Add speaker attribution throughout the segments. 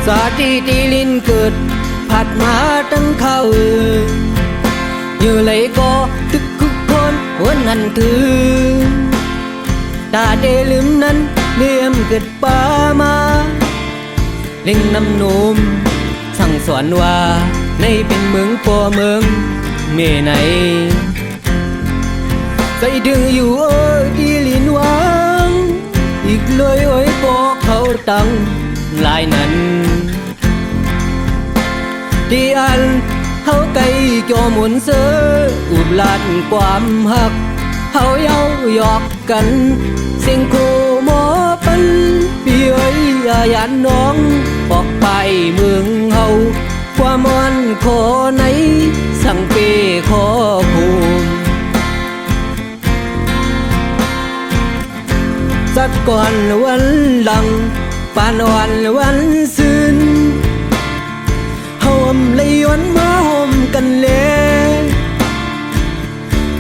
Speaker 1: สาธิตีลินเกิดผัดมาตั้งเขาอยู่เลยก็ทุกคนวันนั้นคือตาเดลืมนั้นเลี่ยมเกิดป่ามาเล่งน้ำนุ่มสั่งสอนว่าในเป็นเมืองปัวเมืองเมไหนใจดึงอยู่ดีลินวังอีกเลยบอกเขาตั้งลายนั้นที่อันเขาไกลจอหมุนเสืออุบลานความหักเขาเย้าหยอกกันเสียงคู่หมอปันปีเอ้ยยานน้องบอกไปเมืองเฮาความมันขอไหนสั่งเปขอคูมสักก่อนวันหลังปานวันซื่นเฮาเลยวันมาห่มกันเลย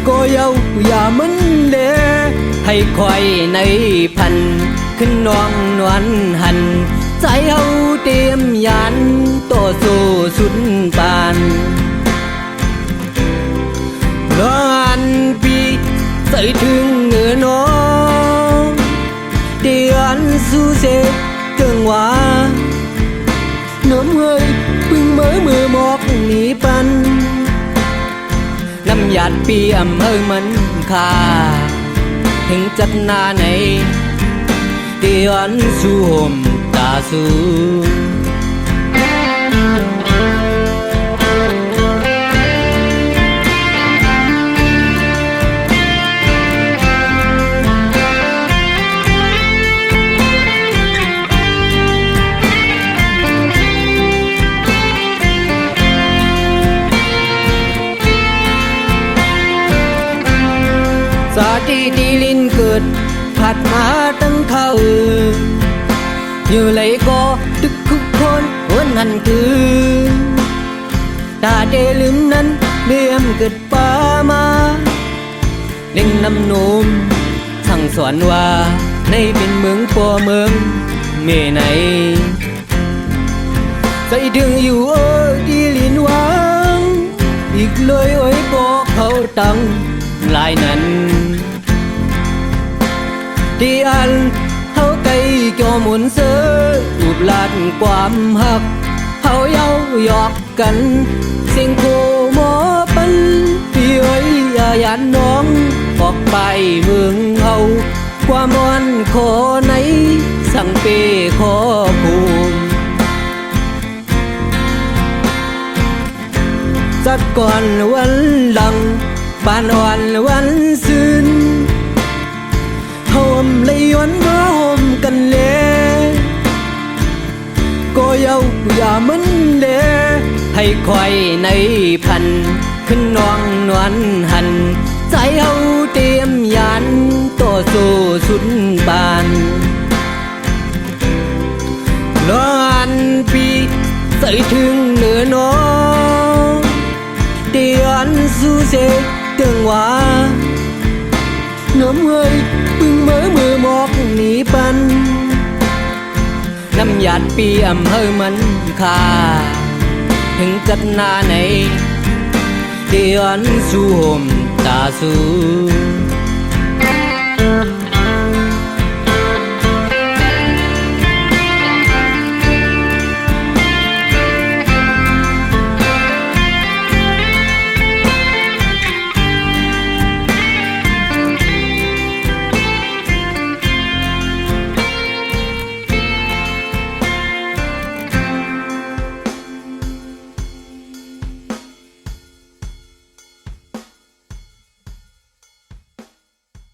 Speaker 1: ก็เย้าอย่ามันเลยให้คอยในพันขึ้นน้องนวลหันใจเฮาเตรียมยันต่อสู้สุดปานร้านปีใส่ถึงเนื้อน้องเดียนสู้เสกเกิงว่าน้ำเฮยพึ่งมือหมอกหนีปันน้ำหยาดปีอำเภอมันคาถึงจัดหน้าไหนเดียนสู้ห่มตาสู้สาธิตีลินเกิดผัดมาตั้งเขาอยู่เลยก็ทุกคนวันนั้นคือตาเดลืมนั้นเลี่ยมเกิดป่ามาเล่งน้ำนุ่มสั่งสอนว่าในเป็นเมืองปัวเมืองเมไหนใจดึงอยู่ดีลินวังอีกเลยบอกเขาตั้งลายนั้นที่อันเขาไกลจอหมุนเสืออุบลานความหักเขาเย้าหยอกกันเสียงคู่หมอปันปีเอ้ยยานน้องบอกไปเมืองเฮาความวันขอไหนสั่งเปขอคูมสักก่อนวันหลังปานวันซื่นเฮาเลยวันมาห่มกันเลยก็เย้าอย่ามันเลยให้คอยในพันขึ้นน้องนวลหันใจเฮาเตรียมยันต่อสู้สุดปานล้านปีใส่ถึงเนื้อน้องเดียนสู้เสกเกิงว่าน้ำเฮยพึ่งมือหมอกหนีปันน้ำหยาดปีอำเภอมันคาถึงจัดหน้าไหนเดียนสู้ห่มตาสู้